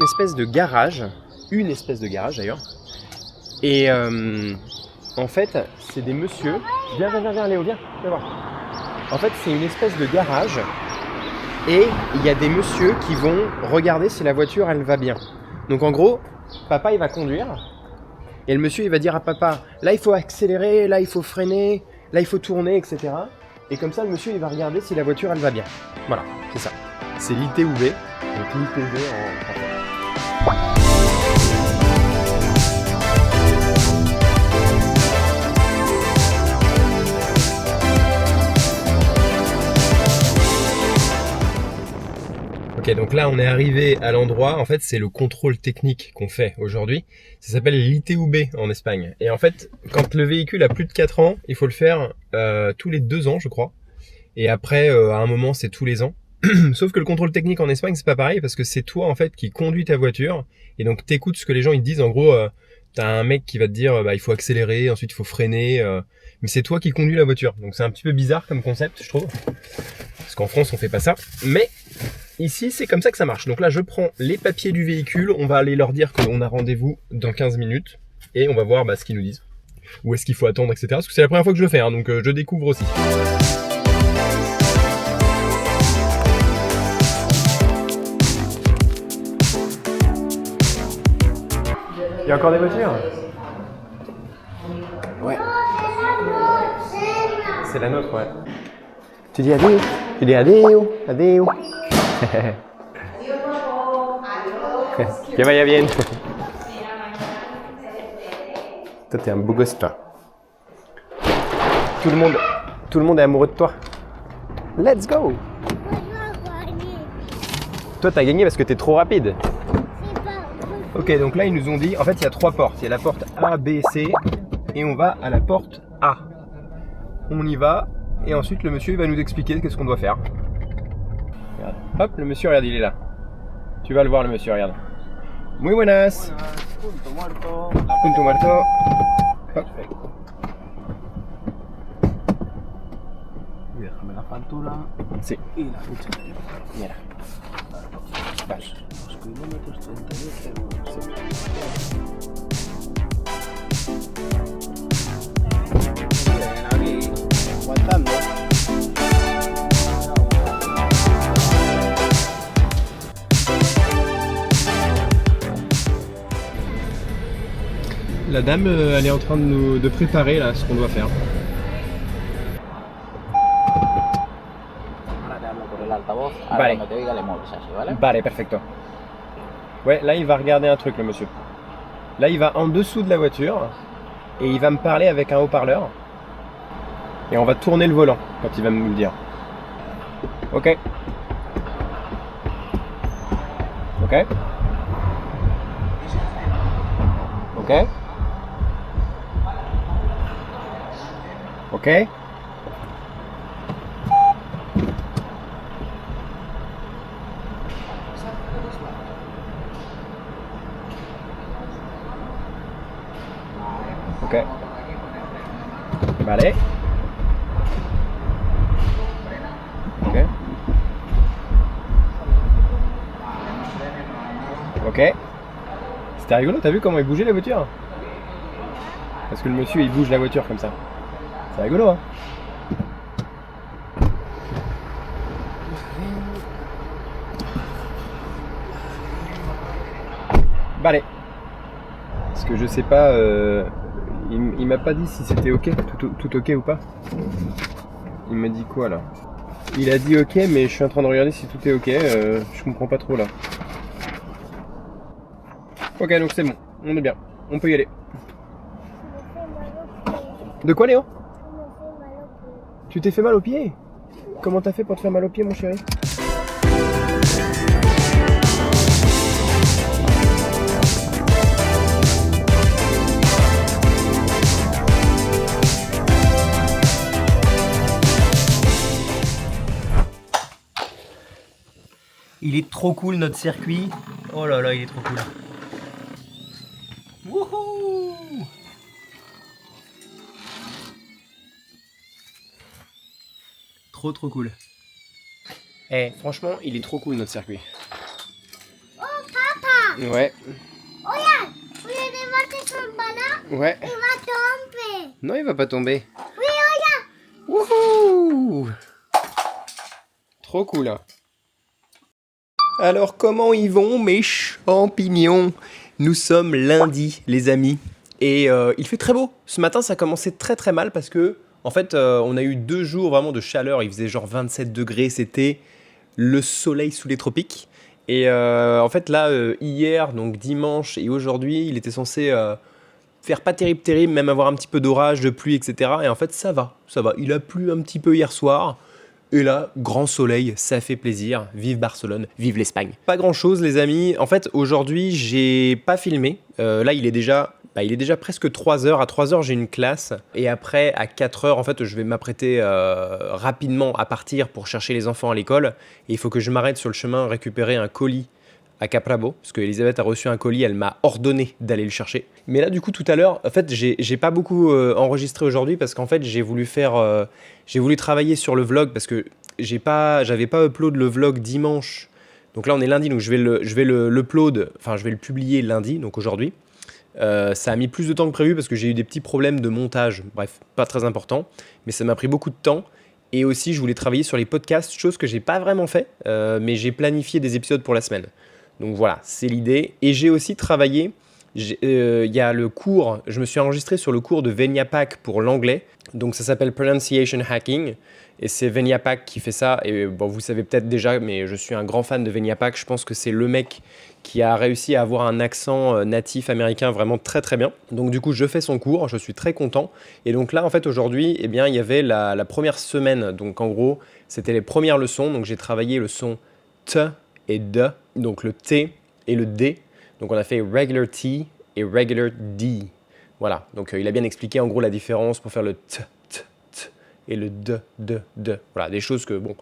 espèce de garage, d'ailleurs. Et en fait, c'est des messieurs. Viens Léo, viens voir. En fait, c'est une espèce de garage et il y a des messieurs qui vont regarder si la voiture elle va bien. Donc en gros, papa il va conduire et le monsieur il va dire à papa, là il faut accélérer, là il faut freiner, là il faut tourner, etc. Et comme ça le monsieur il va regarder si la voiture elle va bien. Voilà, c'est ça. C'est l'ITUB, donc l'ITV en français. Ok, donc là on est arrivé à l'endroit, en fait c'est le contrôle technique qu'on fait aujourd'hui. Ça s'appelle l'ITUB en Espagne. Et en fait, quand le véhicule a plus de 4 ans, il faut le faire tous les 2 ans je crois. Et après, à un moment, c'est tous les ans. Sauf que le contrôle technique en Espagne, c'est pas pareil parce que c'est toi en fait qui conduis ta voiture et donc t'écoutes ce que les gens ils te disent. En gros, t'as un mec qui va te dire il faut accélérer, ensuite il faut freiner, mais c'est toi qui conduis la voiture. Donc c'est un petit peu bizarre comme concept, je trouve, parce qu'en France on fait pas ça. Mais ici c'est comme ça que ça marche. Donc là je prends les papiers du véhicule, on va aller leur dire qu'on a rendez-vous dans 15 minutes et on va voir ce qu'ils nous disent. Où est-ce qu'il faut attendre, etc. Parce que c'est la première fois que je le fais, hein, donc je découvre aussi. Il y a encore des voitures? Ouais. C'est la nôtre, ouais. Tu dis adéo? Tu dis adéo? Adéo? Que vaya bien. Toi, t'es un beau gosse, toi. Tout le monde est amoureux de toi. Let's go! Toi, t'as gagné parce que t'es trop rapide. Ok, donc là ils nous ont dit, en fait il y a 3 portes. Il y a la porte A, B, C et on va à la porte A. On y va et ensuite le monsieur il va nous expliquer qu'est-ce qu'on doit faire. Regarde. Hop, le monsieur, regarde, il est là. Tu vas le voir le monsieur, regarde. Muy buenas. Punto muerto. Punto muerto. Hop. Déjame la factura. Sí. Y la ficha. Mira. Vale. Los kilómetros 38 euros. Bien, aquí, aguantando. La dame, elle est en train de préparer là ce qu'on doit faire. Ahora te hablo por el altavoz. Ahora Vale. cuando te oiga le mueves así, ¿vale? Vale, perfecto. Ouais, là il va regarder un truc le monsieur. Là il va en dessous de la voiture et il va me parler avec un haut-parleur. Et on va tourner le volant quand il va nous le dire. Ok. Ok. Ok. Ok. Ok. Vale. Ok. Ok. C'était rigolo, t'as vu comment il bougeait la voiture? Parce que le monsieur il bouge la voiture comme ça. C'est rigolo, hein? Vale. Parce que je sais pas, il m'a pas dit si c'était ok, tout ok ou pas. Il m'a dit quoi là? Il a dit ok, mais je suis en train de regarder si tout est ok, je comprends pas trop là. Ok, donc c'est bon, on est bien, on peut y aller. De quoi Léo? Tu t'es fait mal au pied? Comment t'as fait pour te faire mal au pied mon chéri? Il est trop cool notre circuit. Oh là là, il est trop cool. Wouhou! Trop cool. Eh, franchement, il est trop cool notre circuit. Oh papa! Ouais. Regarde, vous allez monter sur le ballon, Ouais. il va tomber. Non, il va pas tomber. Oui, regarde. Wouhou! Trop cool. Alors, comment ils vont mes champignons? Nous sommes lundi, les amis. Et il fait très beau. Ce matin, ça a commencé très très mal parce que, en fait, on a eu 2 jours vraiment de chaleur. Il faisait genre 27 degrés. C'était le soleil sous les tropiques. Et en fait, là, hier, donc dimanche et aujourd'hui, il était censé faire pas terrible, même avoir un petit peu d'orage, de pluie, etc. Et en fait, ça va. Il a plu un petit peu hier soir. Et là, grand soleil, ça fait plaisir. Vive Barcelone, vive l'Espagne. Pas grand chose, les amis. En fait, aujourd'hui, j'ai pas filmé. Là, il est déjà presque 3 heures. À 3 heures, j'ai une classe. Et après, à 4 heures, en fait, je vais m'apprêter rapidement à partir pour chercher les enfants à l'école. Et il faut que je m'arrête sur le chemin récupérer un colis à Caprabo, parce que Elisabeth a reçu un colis, elle m'a ordonné d'aller le chercher. Mais là, du coup, tout à l'heure, en fait, j'ai pas beaucoup enregistré aujourd'hui parce qu'en fait, j'ai voulu travailler sur le vlog parce que j'avais pas upload le vlog dimanche. Donc là, on est lundi, donc je vais le publier lundi, donc aujourd'hui. Ça a mis plus de temps que prévu parce que j'ai eu des petits problèmes de montage. Bref, pas très important, mais ça m'a pris beaucoup de temps. Et aussi, je voulais travailler sur les podcasts, chose que j'ai pas vraiment fait, mais j'ai planifié des épisodes pour la semaine. Donc voilà, c'est l'idée. Et j'ai aussi travaillé, il y a le cours, je me suis enregistré sur le cours de Veniapak pour l'anglais. Donc ça s'appelle Pronunciation Hacking. Et c'est Veniapak qui fait ça. Et bon, vous savez peut-être déjà, mais je suis un grand fan de Veniapak. Je pense que c'est le mec qui a réussi à avoir un accent natif américain vraiment très très bien. Donc du coup, je fais son cours, je suis très content. Et donc là, en fait, aujourd'hui, eh bien, il y avait la première semaine. Donc en gros, c'était les premières leçons. Donc j'ai travaillé le son T et D, donc le T et le D. Donc on a fait regular T et regular D. Voilà, donc il a bien expliqué en gros la différence pour faire le T, T, T et le D, D, D. Voilà, des choses que, bon,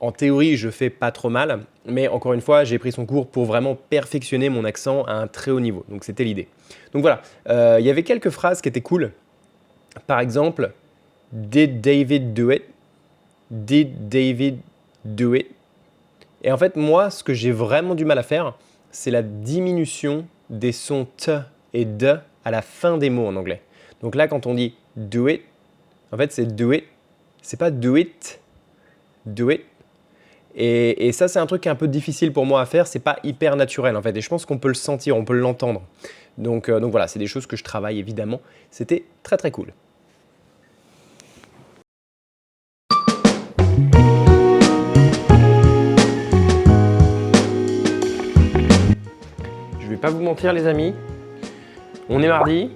en théorie, je fais pas trop mal. Mais encore une fois, j'ai pris son cours pour vraiment perfectionner mon accent à un très haut niveau. Donc c'était l'idée. Donc voilà, il y avait quelques phrases qui étaient cool. Par exemple, Did David do it? Did David do it? Et en fait, moi, ce que j'ai vraiment du mal à faire, c'est la diminution des sons T et D à la fin des mots en anglais. Donc là, quand on dit do it, en fait, c'est do it. C'est pas do it, do it. Et ça, c'est un truc qui est un peu difficile pour moi à faire. C'est pas hyper naturel, en fait. Et je pense qu'on peut le sentir, on peut l'entendre. Donc voilà, c'est des choses que je travaille, évidemment. C'était très, très cool. Je vais pas vous mentir, les amis. On est mardi,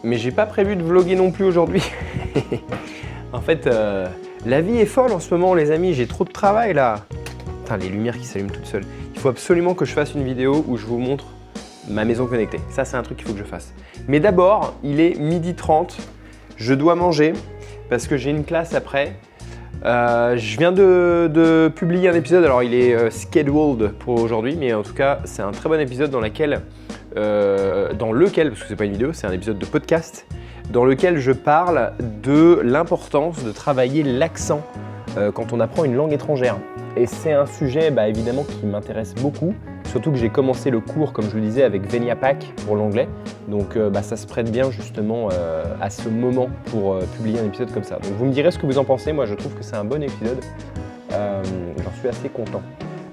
mais j'ai pas prévu de vlogger non plus aujourd'hui. En fait, la vie est folle en ce moment, les amis. J'ai trop de travail là. Putain, les lumières qui s'allument toutes seules. Il faut absolument que je fasse une vidéo où je vous montre ma maison connectée. Ça, c'est un truc qu'il faut que je fasse. Mais d'abord, il est 12h30. Je dois manger parce que j'ai une classe après. Je viens de publier un épisode, alors il est scheduled pour aujourd'hui, mais en tout cas c'est un très bon épisode dans lequel, parce que c'est pas une vidéo, c'est un épisode de podcast, dans lequel je parle de l'importance de travailler l'accent quand on apprend une langue étrangère. Et c'est un sujet évidemment qui m'intéresse beaucoup, surtout que j'ai commencé le cours, comme je le disais, avec Veniapak pour l'anglais. Donc ça se prête bien justement à ce moment pour publier un épisode comme ça. Donc vous me direz ce que vous en pensez, moi je trouve que c'est un bon épisode. J'en suis assez content.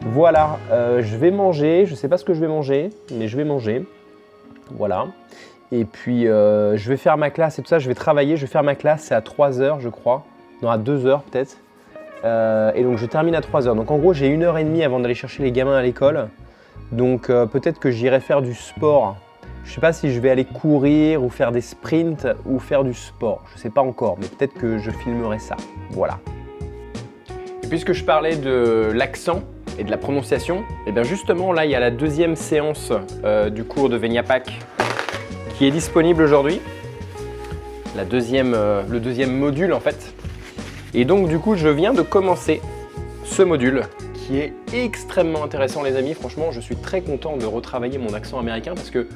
Voilà, je vais manger, je sais pas ce que je vais manger, mais je vais manger. Voilà. Et puis je vais faire ma classe et tout ça, je vais travailler, je vais faire ma classe, c'est à 3h je crois. Non, à 2h peut-être. Et donc je termine à 3h. Donc en gros j'ai 1h30 avant d'aller chercher les gamins à l'école. Donc peut-être que j'irai faire du sport. Je ne sais pas si je vais aller courir ou faire des sprints ou faire du sport. Je ne sais pas encore, mais peut-être que je filmerai ça. Voilà. Et puisque je parlais de l'accent et de la prononciation, et bien justement là il y a la deuxième séance du cours de Veniapak qui est disponible aujourd'hui. Le deuxième module en fait. Et donc du coup je viens de commencer ce module qui est extrêmement intéressant les amis. Franchement je suis très content de retravailler mon accent américain parce que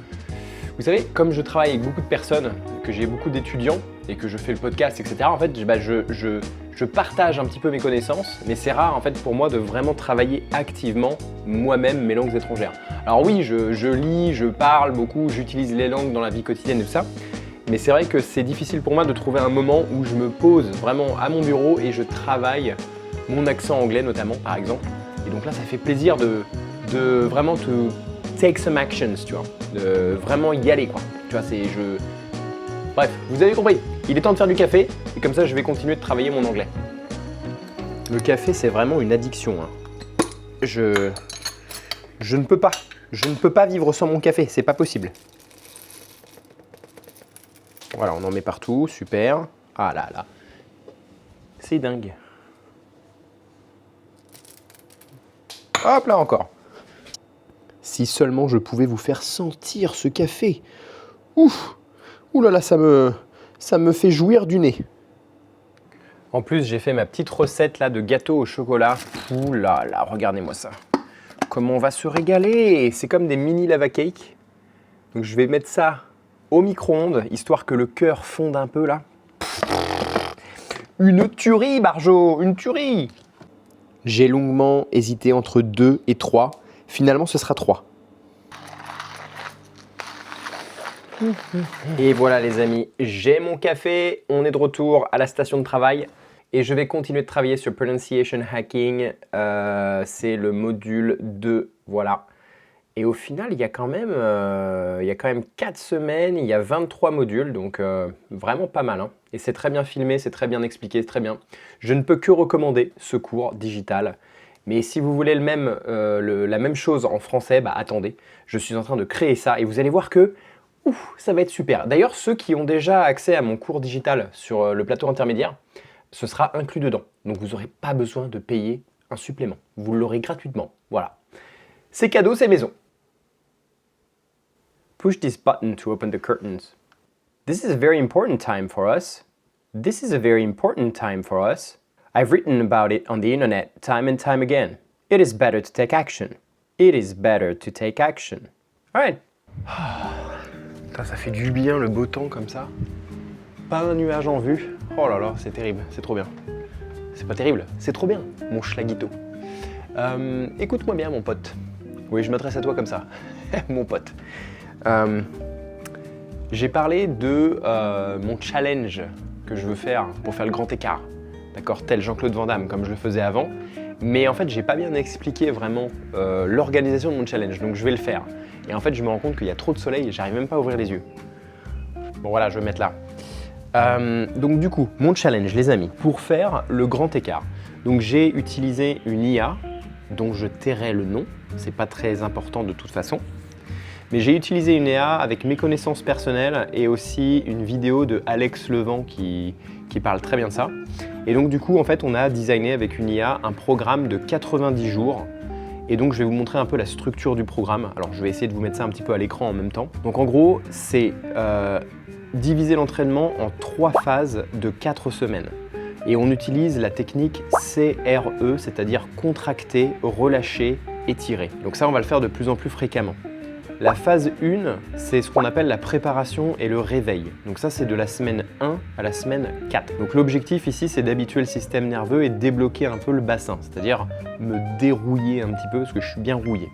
Vous savez, comme je travaille avec beaucoup de personnes, que j'ai beaucoup d'étudiants et que je fais le podcast, etc., en fait, je partage un petit peu mes connaissances, mais c'est rare en fait pour moi de vraiment travailler activement moi-même mes langues étrangères. Alors oui, je lis, je parle beaucoup, j'utilise les langues dans la vie quotidienne et tout ça, mais c'est vrai que c'est difficile pour moi de trouver un moment où je me pose vraiment à mon bureau et je travaille mon accent anglais notamment par exemple. Et donc là, ça fait plaisir de vraiment te take some actions, tu vois, de vraiment y aller quoi. Tu vois, Bref, vous avez compris. Il est temps de faire du café et comme ça, je vais continuer de travailler mon anglais. Le café, c'est vraiment une addiction. Hein. Je ne peux pas vivre sans mon café, c'est pas possible. Voilà, on en met partout, super. Ah là là, c'est dingue. Hop là encore. Si seulement je pouvais vous faire sentir ce café. Ouf, ouh là là, ça me fait jouir du nez. En plus, j'ai fait ma petite recette là de gâteau au chocolat. Ouh là là, regardez-moi ça. Comment on va se régaler. C'est comme des mini lava cakes. Donc je vais mettre ça au micro-ondes, histoire que le cœur fonde un peu là. Une tuerie, Barjo, une tuerie. J'ai longuement hésité entre 2 et 3. Finalement, ce sera 3. Et voilà les amis, j'ai mon café. On est de retour à la station de travail. Et je vais continuer de travailler sur Pronunciation Hacking. C'est le module 2, voilà. Et au final, il y a quand même 4 semaines, il y a 23 modules, donc vraiment pas mal. Hein. Et c'est très bien filmé, c'est très bien expliqué, c'est très bien. Je ne peux que recommander ce cours digital. Mais si vous voulez la même chose en français, bah attendez, je suis en train de créer ça et vous allez voir que ça va être super. D'ailleurs, ceux qui ont déjà accès à mon cours digital sur le plateau intermédiaire, ce sera inclus dedans. Donc vous n'aurez pas besoin de payer un supplément. Vous l'aurez gratuitement. Voilà. C'est cadeau, c'est maison. Push this button to open the curtains. This is a very important time for us. This is a very important time for us. I've written about it on the internet time and time again. It is better to take action. It is better to take action. All right. Putain, ça fait du bien le beau temps comme ça. Pas un nuage en vue. Oh là là, c'est terrible, c'est trop bien. C'est pas terrible, c'est trop bien, mon schlaguito. Écoute-moi bien, mon pote. Oui, je m'adresse à toi comme ça, mon pote. J'ai parlé de mon challenge que je veux faire pour faire le grand écart. D'accord, tel Jean-Claude Van Damme, comme je le faisais avant. Mais en fait, j'ai pas bien expliqué vraiment l'organisation de mon challenge, donc je vais le faire. Et en fait, je me rends compte qu'il y a trop de soleil et j'arrive même pas à ouvrir les yeux. Bon voilà, je vais me mettre là. Donc du coup, mon challenge, les amis, pour faire le grand écart. Donc j'ai utilisé une IA dont je tairai le nom, c'est pas très important de toute façon. Mais j'ai utilisé une IA avec mes connaissances personnelles et aussi une vidéo de Alex Levent qui parle très bien de ça. Et donc du coup, en fait, on a designé avec une IA un programme de 90 jours. Et donc je vais vous montrer un peu la structure du programme. Alors je vais essayer de vous mettre ça un petit peu à l'écran en même temps. Donc en gros, c'est diviser l'entraînement en 3 phases de 4 semaines. Et on utilise la technique CRE, c'est-à-dire contracter, relâcher, étirer. Donc ça, on va le faire de plus en plus fréquemment. La phase 1, c'est ce qu'on appelle la préparation et le réveil. Donc ça, c'est de la semaine 1 à la semaine 4. Donc l'objectif ici, c'est d'habituer le système nerveux et débloquer un peu le bassin, c'est-à-dire me dérouiller un petit peu parce que je suis bien rouillé.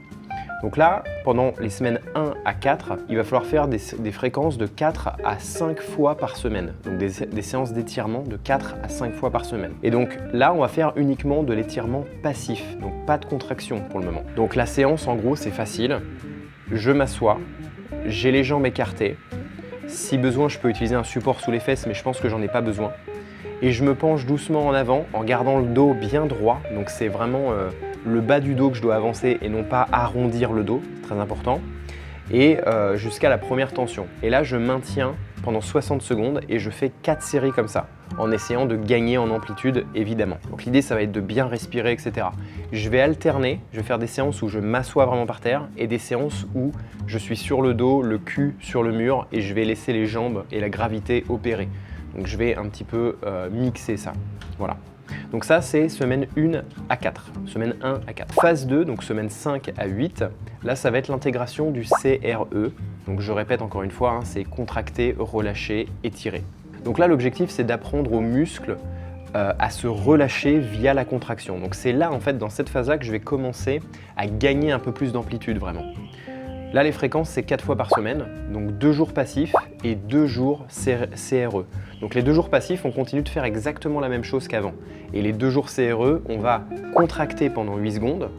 Donc là, pendant les semaines 1 à 4, il va falloir faire des fréquences de 4 à 5 fois par semaine. Donc des séances d'étirement de 4 à 5 fois par semaine. Et donc là, on va faire uniquement de l'étirement passif, donc pas de contraction pour le moment. Donc la séance, en gros, c'est facile. Je m'assois, j'ai les jambes écartées. Si besoin, je peux utiliser un support sous les fesses, mais je pense que j'en ai pas besoin. Et je me penche doucement en avant en gardant le dos bien droit. Donc c'est vraiment le bas du dos que je dois avancer et non pas arrondir le dos, c'est très important. Et jusqu'à la première tension. Et là, je maintiens pendant 60 secondes et je fais 4 séries comme ça, en essayant de gagner en amplitude, évidemment. Donc l'idée, ça va être de bien respirer, etc. Je vais alterner, je vais faire des séances où je m'assois vraiment par terre et des séances où je suis sur le dos, le cul sur le mur et je vais laisser les jambes et la gravité opérer. Donc je vais un petit peu mixer ça, voilà. Donc ça, c'est semaine 1 à 4, semaine 1 à 4. Phase 2, donc semaine 5 à 8, là, ça va être l'intégration du CRE. Donc je répète encore une fois, hein, c'est contracter, relâcher, étirer. Donc là, l'objectif, c'est d'apprendre aux muscles à se relâcher via la contraction. Donc c'est là, en fait, dans cette phase-là que je vais commencer à gagner un peu plus d'amplitude, vraiment. Là, les fréquences, c'est 4 fois par semaine, donc 2 jours passifs et 2 jours CRE. Donc les 2 jours passifs, on continue de faire exactement la même chose qu'avant. Et les 2 jours CRE, on va contracter pendant 8 secondes.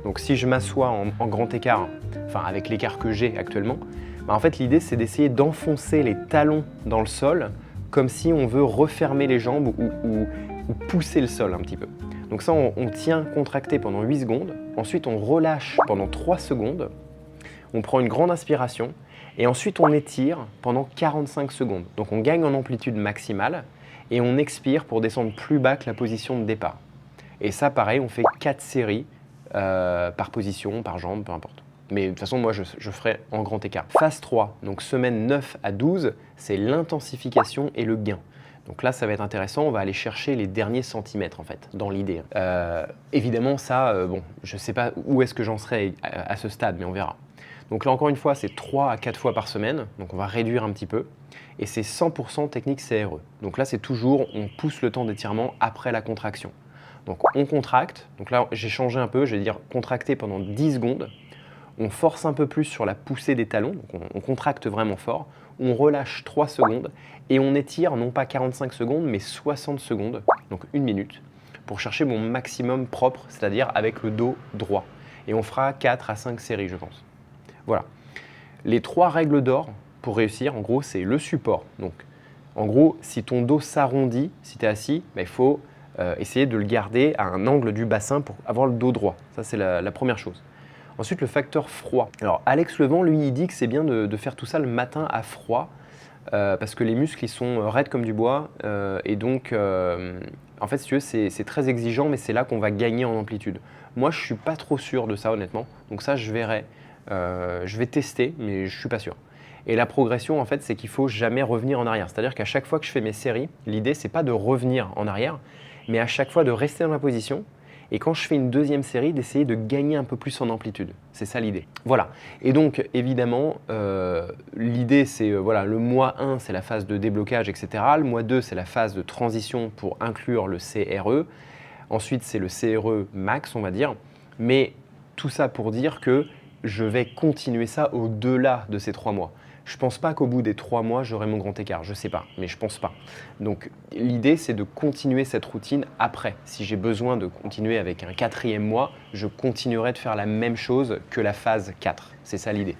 Donc si je m'assois en grand écart, enfin avec l'écart que j'ai actuellement, bah en fait l'idée c'est d'essayer d'enfoncer les talons dans le sol comme si on veut refermer les jambes ou pousser le sol un petit peu. Donc ça, on tient contracté pendant 8 secondes, ensuite on relâche pendant 3 secondes, on prend une grande inspiration et ensuite on étire pendant 45 secondes. Donc on gagne en amplitude maximale et on expire pour descendre plus bas que la position de départ. Et ça pareil, on fait 4 séries par position, par jambe, peu importe. Mais de toute façon, moi, je ferai en grand écart. Phase 3, donc semaine 9 à 12, c'est l'intensification et le gain. Donc là, ça va être intéressant, on va aller chercher les derniers centimètres, en fait, dans l'idée. Évidemment, ça, bon, je ne sais pas où est-ce que j'en serai à ce stade, mais on verra. Donc là, encore une fois, c'est 3 à 4 fois par semaine, donc on va réduire un petit peu. Et c'est 100% technique CRE. Donc là, c'est toujours, on pousse le temps d'étirement après la contraction. Donc on contracte, donc là, j'ai changé un peu, je vais dire contracter pendant 10 secondes. On force un peu plus sur la poussée des talons, donc on contracte vraiment fort. On relâche 3 secondes et on étire non pas 45 secondes, mais 60 secondes, donc 1 minute, pour chercher mon maximum propre, c'est-à-dire avec le dos droit. Et on fera 4 à 5 séries, je pense. Voilà. Les 3 règles d'or pour réussir, en gros, c'est le support. Donc, en gros, si ton dos s'arrondit, si tu es assis, bah, il faut essayer de le garder à un angle du bassin pour avoir le dos droit. Ça, c'est la première chose. Ensuite, le facteur froid. Alors, Alex Levent, lui, il dit que c'est bien de faire tout ça le matin à froid parce que les muscles, ils sont raides comme du bois et donc, en fait, si tu veux, c'est très exigeant, mais c'est là qu'on va gagner en amplitude. Moi, je ne suis pas trop sûr de ça, honnêtement. Donc ça, je verrai. Je vais tester, mais je ne suis pas sûr. Et la progression, en fait, c'est qu'il ne faut jamais revenir en arrière. C'est-à-dire qu'à chaque fois que je fais mes séries, l'idée, ce n'est pas de revenir en arrière, mais à chaque fois de rester dans la position. Et quand je fais une deuxième série, d'essayer de gagner un peu plus en amplitude. C'est ça l'idée. Voilà. Et donc, évidemment, l'idée, c'est voilà, le mois 1, c'est la phase de déblocage, etc. Le mois 2, c'est la phase de transition pour inclure le CRE. Ensuite, c'est le CRE max, on va dire. Mais tout ça pour dire que je vais continuer ça au-delà de ces 3 mois. Je ne pense pas qu'au bout des 3 mois, j'aurai mon grand écart. Je ne sais pas, mais je ne pense pas. Donc, l'idée, c'est de continuer cette routine après. Si j'ai besoin de continuer avec un 4e mois, je continuerai de faire la même chose que la phase 4. C'est ça l'idée.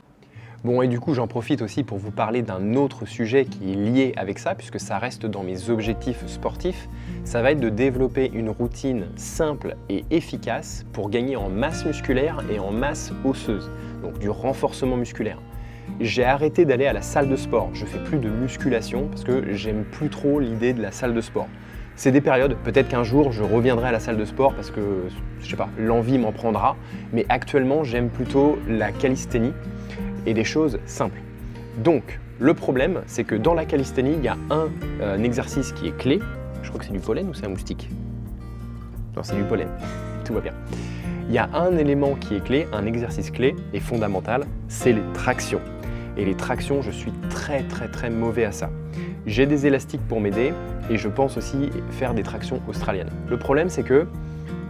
Bon, et du coup, j'en profite aussi pour vous parler d'un autre sujet qui est lié avec ça, puisque ça reste dans mes objectifs sportifs. Ça va être de développer une routine simple et efficace pour gagner en masse musculaire et en masse osseuse, donc du renforcement musculaire. J'ai arrêté d'aller à la salle de sport. Je fais plus de musculation parce que j'aime plus trop l'idée de la salle de sport. C'est des périodes, peut-être qu'un jour je reviendrai à la salle de sport parce que, je sais pas, l'envie m'en prendra. Mais actuellement, j'aime plutôt la calisthénie et des choses simples. Donc, le problème, c'est que dans la calisthénie, il y a un exercice qui est clé. Je crois que c'est du pollen ou c'est un moustique? Non, c'est du pollen. Tout va bien. Il y a un élément qui est clé, un exercice clé et fondamental, c'est les tractions. Et les tractions, je suis très mauvais à ça. J'ai des élastiques pour m'aider et je pense aussi faire des tractions australiennes. Le problème, c'est que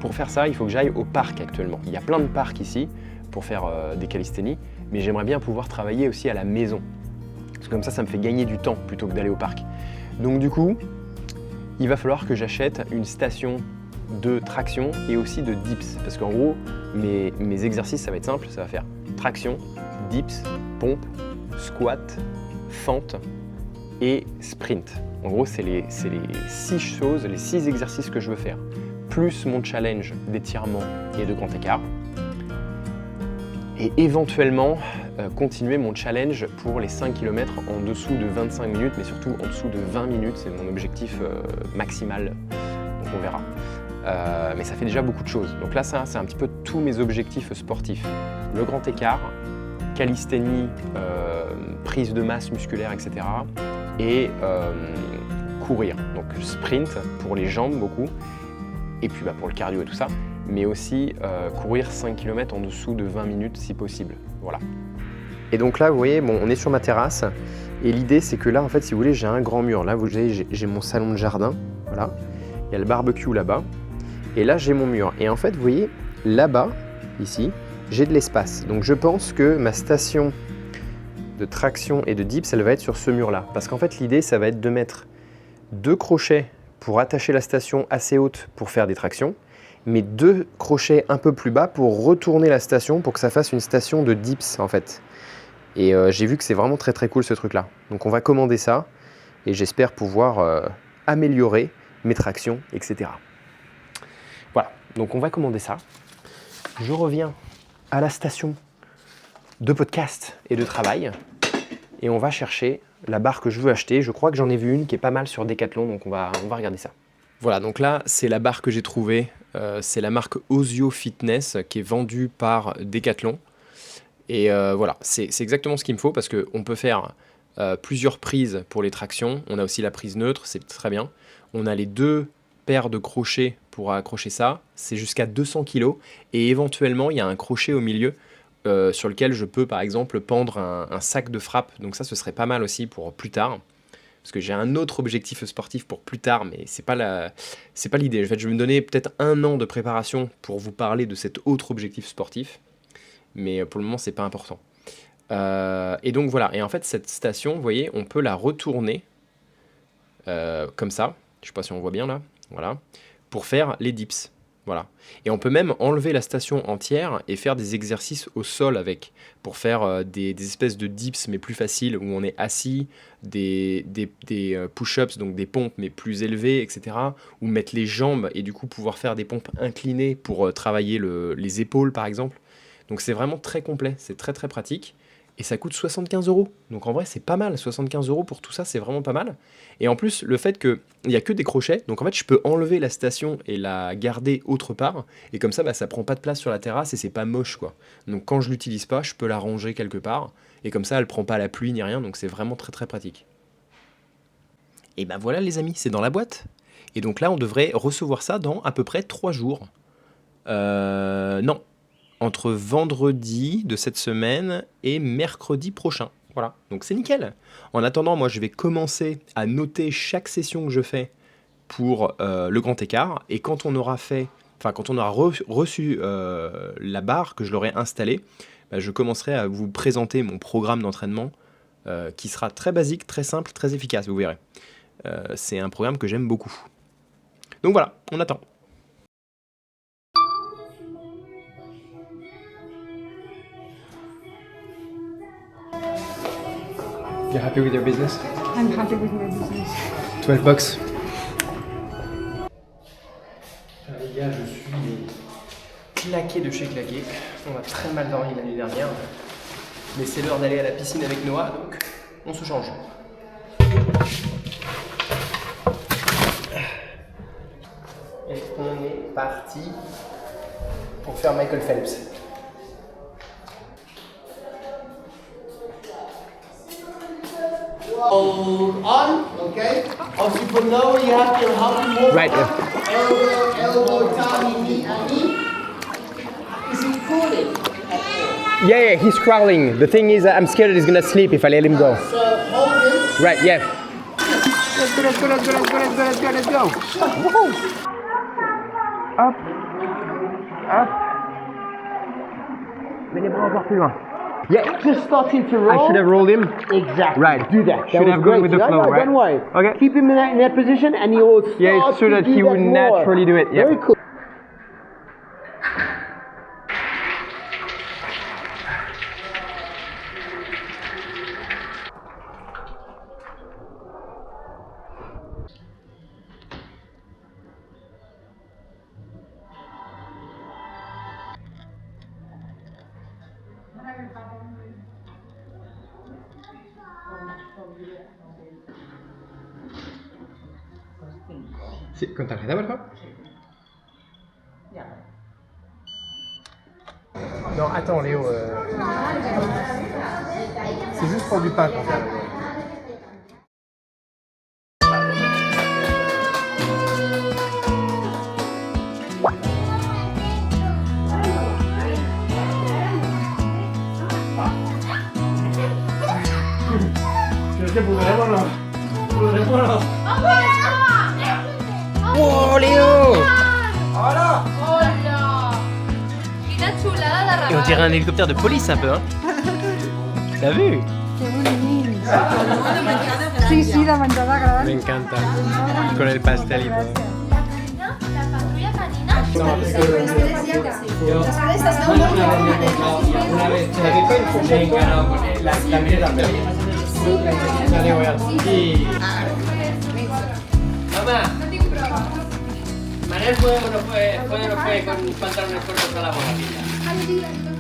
pour faire ça, il faut que j'aille au parc actuellement. Il y a plein de parcs ici pour faire des calisthénies, mais j'aimerais bien pouvoir travailler aussi à la maison. Parce que comme ça me fait gagner du temps plutôt que d'aller au parc. Donc du coup, il va falloir que j'achète une station de traction et aussi de dips. Parce qu'en gros, mes exercices, ça va être simple, ça va faire traction, dips, pompe, squat, fente et sprint. En gros, c'est les 6 choses, les 6 exercices que je veux faire, plus mon challenge d'étirement et de grand écart. Et éventuellement, continuer mon challenge pour les 5 km en dessous de 25 minutes, mais surtout en dessous de 20 minutes, c'est mon objectif maximal, donc on verra. Mais ça fait déjà beaucoup de choses. Donc là, ça, c'est un petit peu tous mes objectifs sportifs. Le grand écart, calisthénie, prise de masse musculaire, etc. Et courir. Donc sprint pour les jambes beaucoup, et puis pour le cardio et tout ça, mais aussi courir 5 km en dessous de 20 minutes si possible. Voilà. Et donc là, vous voyez, bon, on est sur ma terrasse. Et l'idée, c'est que là, en fait, si vous voulez, j'ai un grand mur. Là, vous voyez, j'ai mon salon de jardin. Voilà. Il y a le barbecue là-bas. Et là, j'ai mon mur. Et en fait, vous voyez, là-bas, ici, j'ai de l'espace. Donc je pense que ma station de traction et de dips, elle va être sur ce mur-là. Parce qu'en fait, l'idée, ça va être de mettre 2 crochets pour attacher la station assez haute pour faire des tractions, mais 2 crochets un peu plus bas pour retourner la station pour que ça fasse une station de dips, en fait. Et j'ai vu que c'est vraiment très très cool ce truc-là. Donc on va commander ça et j'espère pouvoir améliorer mes tractions, etc. Voilà, donc on va commander ça. Je reviens à la station de podcast et de travail et on va chercher la barre que je veux acheter. Je crois que j'en ai vu une qui est pas mal sur Decathlon, donc on va regarder ça. Voilà, donc là, c'est la barre que j'ai trouvée. C'est la marque Osio Fitness qui est vendue par Decathlon. Et voilà, c'est exactement ce qu'il me faut parce qu'on peut faire plusieurs prises pour les tractions. On a aussi la prise neutre, c'est très bien. On a les 2 paires de crochets pour accrocher ça. C'est jusqu'à 200 kg. Et éventuellement, il y a un crochet au milieu sur lequel je peux, par exemple, pendre un sac de frappe. Donc ça, ce serait pas mal aussi pour plus tard. Parce que j'ai un autre objectif sportif pour plus tard, mais c'est pas l'idée. En fait, je vais me donner peut-être 1 an de préparation pour vous parler de cet autre objectif sportif. Mais pour le moment, c'est pas important. Et donc voilà. Et en fait, cette station, vous voyez, on peut la retourner comme ça. Je sais pas si on voit bien là. Voilà. Pour faire les dips. Voilà. Et on peut même enlever la station entière et faire des exercices au sol avec, pour faire des espèces de dips mais plus faciles où on est assis, des push-ups, donc des pompes mais plus élevées, etc. Ou mettre les jambes et du coup pouvoir faire des pompes inclinées pour travailler les épaules par exemple. Donc c'est vraiment très complet, c'est très très pratique. Et ça coûte 75 €. Donc en vrai, c'est pas mal. 75 € pour tout ça, c'est vraiment pas mal. Et en plus, le fait qu'il n'y a que des crochets, donc en fait, je peux enlever la station et la garder autre part. Et comme ça, bah, ça prend pas de place sur la terrasse et c'est pas moche, quoi. Donc quand je l'utilise pas, je peux la ranger quelque part. Et comme ça, elle prend pas la pluie ni rien. Donc c'est vraiment très très pratique. Et ben voilà, les amis, c'est dans la boîte. Et donc là, on devrait recevoir ça dans à peu près 3 jours. Non. Entre vendredi de cette semaine et mercredi prochain. Voilà, donc c'est nickel. En attendant, moi je vais commencer à noter chaque session que je fais pour le grand écart. Et quand on aura reçu la barre, que je l'aurai installée, bah, je commencerai à vous présenter mon programme d'entraînement qui sera très basique, très simple, très efficace, vous verrez. C'est un programme que j'aime beaucoup. Donc voilà, on attend. You're happy with your business? I'm happy with my business. 12 bucks. Les gars, je suis claqué de chez claqué. On a très mal dormi l'année dernière. Mais c'est l'heure d'aller à la piscine avec Noah, donc on se change. Et on est parti pour faire Michael Phelps. On, okay? Also for lower, you have to help him more. Right, yeah. Elbow, tummy, knee, and knee. Is he crawling? Yeah, he's crawling. The thing is, I'm scared he's gonna sleep if I let him go. So hold him. Right, yeah. Let's go. Woohoo! Hop, hop. Mais les bras encore plus loin. Yeah, Just starting to roll. I should have rolled him. Exactly. Right. Do that. Should have gone with the flow, right? Don't worry. Okay. Keep him in that position, and he will start Yeah, so to that do he that would more. naturally do it. Yeah. Very cool. C'est quand t'arrêtes d'abord. Non, attends Léo. C'est juste pour du pain qu'on fait. que pudrémonos. Pudrémonos. ¡Oh, Leo! Hola! Quina xulada de Et on dirait un hélicoptère de police un peu, hein. T'as vu? Sí, sí, de menjada gran. Me encanta. Con el pastel y todo. La patrulla canina? Una vez se encaró con la miré también. Mamá, Manel fue o no fue con pantalones cortos a la bola.